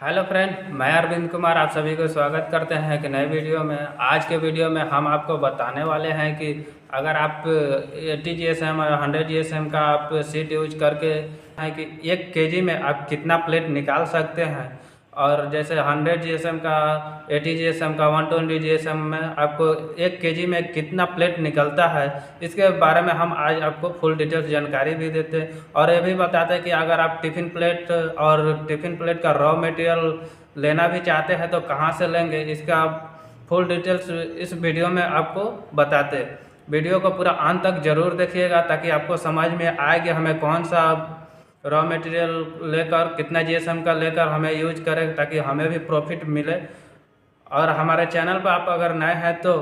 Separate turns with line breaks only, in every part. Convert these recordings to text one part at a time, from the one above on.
Hello friend, मैं अरविंद कुमार आप सभी को स्वागत करते हैं एक नए वीडियो में। आज के वीडियो में हम आपको बताने वाले हैं कि अगर आप 80 GSM और 100 GSM का आप सीट यूज करके है कि 1 केजी में आप कितना प्लेट निकाल सकते हैं, और जैसे 100 GSM का, 80 GSM का, 120 GSM में आपको 1 केजी में कितना प्लेट निकलता है, इसके बारे में हम आज आपको फुल डिटेल्स जानकारी भी देते हैं। और ये भी बताते हैं कि अगर आप टिफ़िन प्लेट और टिफ़िन प्लेट का रॉ मटेरियल लेना भी चाहते हैं तो कहाँ से लेंगे, इसका फुल डिटेल्स इस वीडियो में आपको बताते हैं। वीडियो को पूरा अंत तक ज़रूर देखिएगा ताकि आपको समझ में आए कि हमें कौन सा रॉ मटेरियल लेकर कितना जीएसएम का लेकर हमें यूज करें ताकि हमें भी प्रॉफिट मिले। और हमारे चैनल पर आप अगर नए हैं तो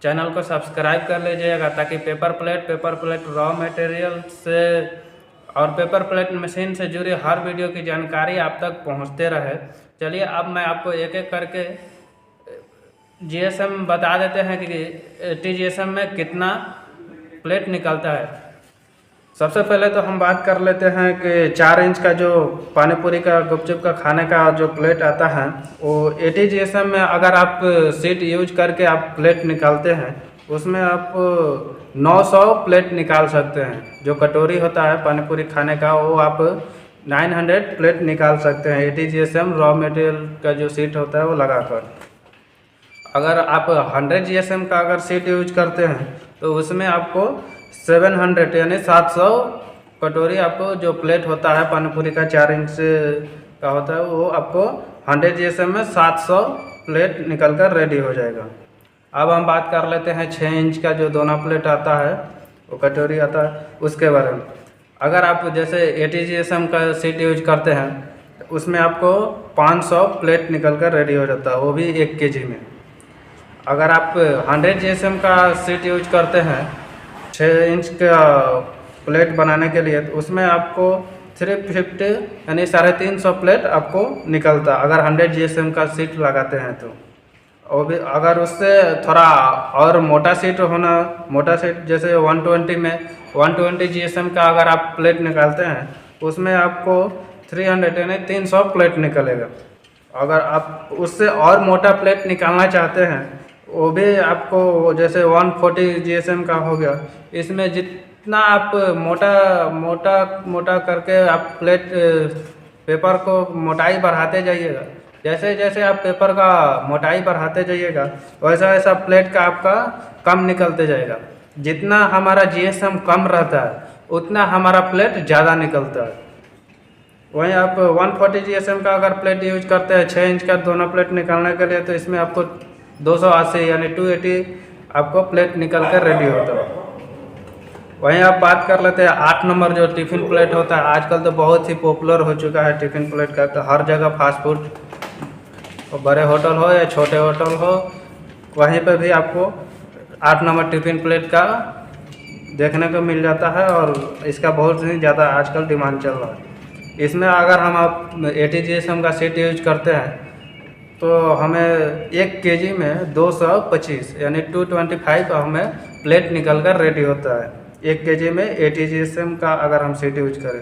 चैनल को सब्सक्राइब कर लीजिएगा ताकि पेपर प्लेट रॉ मटेरियल से और पेपर प्लेट मशीन से जुड़ी हर वीडियो की जानकारी आप तक पहुंचते रहे। चलिए अब मैं आपको एक एक करके जीएसएम बता देते हैं कि 80 जीएसएम में कितना प्लेट निकलता है। सबसे पहले तो हम बात कर लेते हैं कि 4 इंच का जो पानी पूरी का गुपचुप का खाने का जो प्लेट आता है वो 80 जीएसएम में अगर आप सीट यूज करके आप प्लेट निकालते हैं उसमें आप 900 प्लेट निकाल सकते हैं। जो कटोरी होता है पानी पूरी खाने का वो आप 900 प्लेट निकाल सकते हैं 80 जीएसएम रॉ मटेरियल का जो सीट होता है वो लगाकर। अगर आप 100 जीएसएम का अगर सीट यूज करते हैं तो उसमें आपको 700 यानी 700 कटोरी आपको जो प्लेट होता है पानी पूरी का 4 इंच का होता है वो आपको 100 जीएसएम में 700 प्लेट निकल कर रेडी हो जाएगा। अब हम बात कर लेते हैं 6 इंच का जो दोना प्लेट आता है वो कटोरी आता है उसके बारे में। अगर आप जैसे 80 जीएसएम का सीट यूज करते हैं उसमें आपको 500 प्लेट निकल कर रेडी हो जाता है, वो भी 1 केजी में। अगर आप 100 जीएसएम का सीट यूज करते हैं 6 इंच का प्लेट बनाने के लिए तो उसमें आपको 350 यानी 350 प्लेट आपको निकलता अगर 100 जीएसएम का सीट लगाते हैं तो। और भी अगर उससे थोड़ा और मोटा सीट होना, मोटा सीट जैसे 120 में 120 जीएसएम का अगर आप प्लेट निकालते हैं उसमें आपको 300 यानी 300 प्लेट निकलेगा। अगर आप उससे और मोटा प्लेट निकालना चाहते हैं वो भी आपको जैसे 140 जीएसएम का हो गया, इसमें जितना आप मोटा करके आप प्लेट पेपर को मोटाई बढ़ाते जाइएगा, जैसे जैसे आप पेपर का मोटाई बढ़ाते जाइएगा वैसा वैसा प्लेट का आपका कम निकलते जाएगा। जितना हमारा जीएसएम कम रहता है उतना हमारा प्लेट ज़्यादा निकलता है। वहीं आप 140 जीएसएम का अगर प्लेट यूज करते हैं 6 इंच का दोनों प्लेट निकालने के लिए तो इसमें आपको 280 यानी 280 आपको प्लेट निकल कर रेडी होता है। वहीं आप बात कर लेते हैं 8 नंबर जो टिफ़िन प्लेट होता है। आजकल तो बहुत ही पॉपुलर हो चुका है टिफ़िन प्लेट का, तो हर जगह फास्ट फूड बड़े होटल हो या छोटे होटल हो वहीं पर भी आपको 8 नंबर टिफ़िन प्लेट का देखने को मिल जाता है और इसका बहुत ही ज़्यादा आजकल डिमांड चल रहा है। इसमें अगर हम आप 80 जीएसएम का सीट यूज करते हैं तो हमें 1 केजी में 225 यानी 225 हमें प्लेट निकल कर रेडी होता है 1 केजी में 80 जीएसएम का अगर हम सीट यूज करें।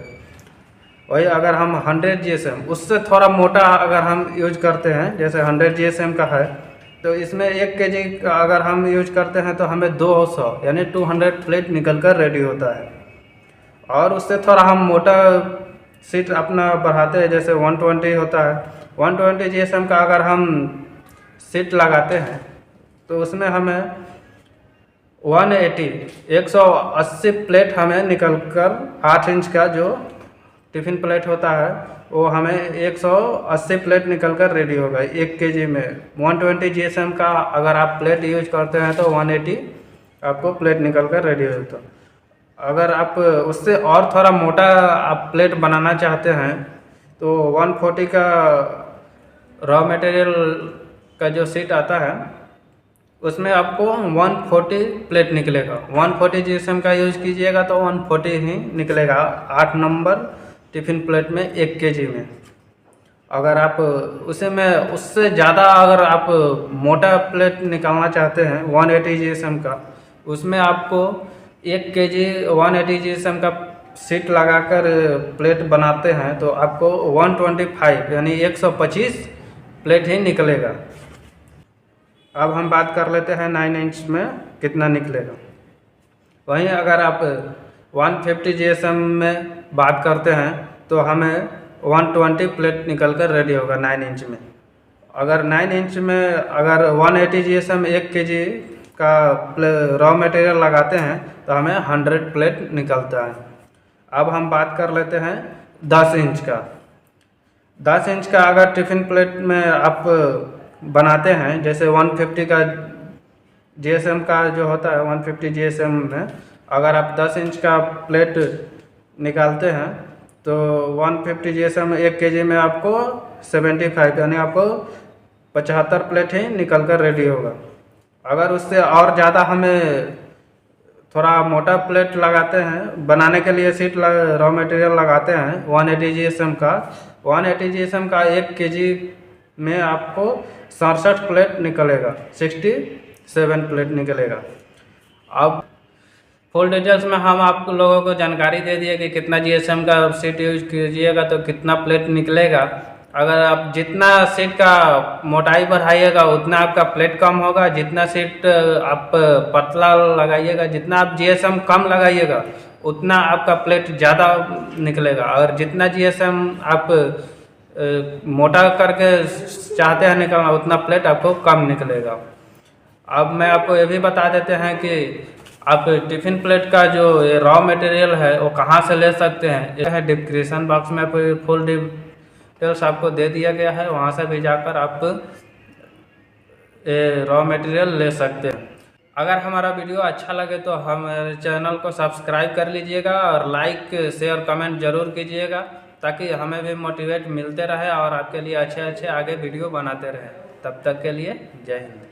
वही अगर हम 100 जीएसएम उससे थोड़ा मोटा अगर हम यूज करते हैं जैसे 100 जीएसएम का है तो इसमें 1 केजी का अगर हम यूज करते हैं तो हमें 200 यानी 200 प्लेट निकल कर रेडी होता है। और उससे थोड़ा हम मोटा सीट अपना बढ़ाते हैं जैसे 120 होता है, 120 जीएसएम का अगर हम सीट लगाते हैं तो उसमें हमें 180 प्लेट हमें निकल कर 8 इंच का जो टिफ़िन प्लेट होता है वो हमें 180 प्लेट निकल कर रेडी होगा 1 केजी में। 120 जीएसएम का अगर आप प्लेट यूज करते हैं तो 180 आपको प्लेट निकल कर रेडी होता है। अगर आप उससे और थोड़ा मोटा आप प्लेट बनाना चाहते हैं तो 140 का रॉ मटेरियल का जो सीट आता है उसमें आपको 140 प्लेट निकलेगा। 140 जीएसएम का यूज कीजिएगा तो 140 ही निकलेगा 8 नंबर टिफ़िन प्लेट में 1 केजी में। अगर आप उससे ज़्यादा अगर आप मोटा प्लेट निकालना चाहते हैं 180 जीएसएम का उसमें आपको 1 केजी 180 जीएसएम का सीट लगाकर प्लेट बनाते हैं तो आपको 125 यानी 125 प्लेट ही निकलेगा। अब हम बात कर लेते हैं 9 इंच में कितना निकलेगा। वहीं अगर आप 150 GSM में बात करते हैं तो हमें 120 प्लेट निकल कर रेडी होगा 9 इंच में। अगर 9 इंच में अगर 180 GSM 1 kg का रॉ मटेरियल लगाते हैं तो हमें 100 प्लेट निकलता है। अब हम बात कर लेते हैं 10 इंच का। 10 इंच का अगर टिफ़िन प्लेट में आप बनाते हैं, जैसे 150 का GSM का जो होता है 150 GSM में अगर आप 10 इंच का प्लेट निकालते हैं तो 150 GSM 1 kg में आपको 75 यानी आपको 75 प्लेट ही निकल कर रेडी होगा। अगर उससे और ज़्यादा हमें थोड़ा मोटा प्लेट लगाते हैं बनाने के लिए, सीट रॉ मटेरियल लगाते हैं 180 GSM का, 180 GSM का 1 kg में आपको 67 प्लेट निकलेगा, 67 प्लेट निकलेगा। अब फुल डिटेल्स में हम आप लोगों को जानकारी दे दिए कि कितना GSM का सीट यूज कीजिएगा तो कितना प्लेट निकलेगा। अगर आप जितना सीट का मोटाई बढ़ाइएगा उतना आपका प्लेट कम होगा, जितना सीट आप पतला लगाइएगा, जितना आप GSM कम लगाइएगा उतना आपका प्लेट ज़्यादा निकलेगा। और जितना GSM आप मोटा करके चाहते हैं निकलना उतना प्लेट आपको कम निकलेगा। अब मैं आपको ये भी बता देते हैं कि आप टिफ़िन प्लेट का जो रॉ मटेरियल है वो कहाँ से ले सकते हैं। यह है डिस्क्रिप्शन बॉक्स में फुल डिटेल्स आपको दे दिया गया है, वहाँ से भी जाकर आप रॉ मटेरियल ले सकते हैं। अगर हमारा वीडियो अच्छा लगे तो हमारे चैनल को सब्सक्राइब कर लीजिएगा और लाइक शेयर कमेंट ज़रूर कीजिएगा ताकि हमें भी मोटिवेट मिलते रहे और आपके लिए अच्छे अच्छे आगे वीडियो बनाते रहें। तब तक के लिए जय हिंद।